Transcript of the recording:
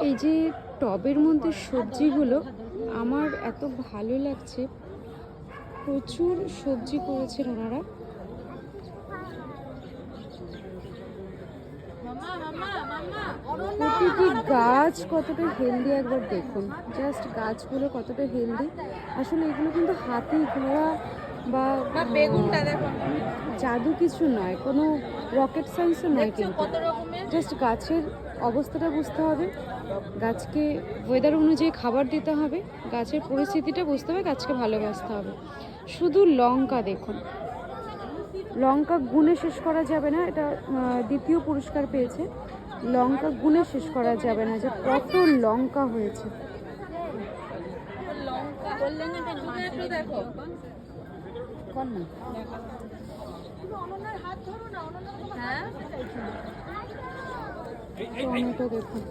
এই যে টবের মধ্যে সবজিগুলো আমার এত ভালো লাগছে, প্রচুর সবজি করেছেন ওনারা। প্রতিটি গাছ কতটা হেলদি একবার দেখুন, জাস্ট গাছগুলো কতটা হেলদি। আসলে এগুলো কিন্তু হাতি ঘোড়া বা বেগুনটা দেখো, জাদু কিছু নয়, কোনো রকেট সায়েন্সও নয়, কিন্তু কত রকমের। জাস্ট গাছের অবস্থাটা বুঝতে হবে, গাছকে ওয়েদার অনুযায়ী খাবার দিতে হবে, গাছের পরিস্থিতিটা বুঝতে হবে, গাছকে ভালোবাসতে হবে। শুধু লঙ্কা দেখুন, লঙ্কা গুণে শেষ করা যাবে না, এটা দ্বিতীয় পুরস্কার পেয়েছে। লঙ্কা গুণে শেষ করা যাবে না যে কত লঙ্কা হয়েছে। দেখো টমেটো দেখুন।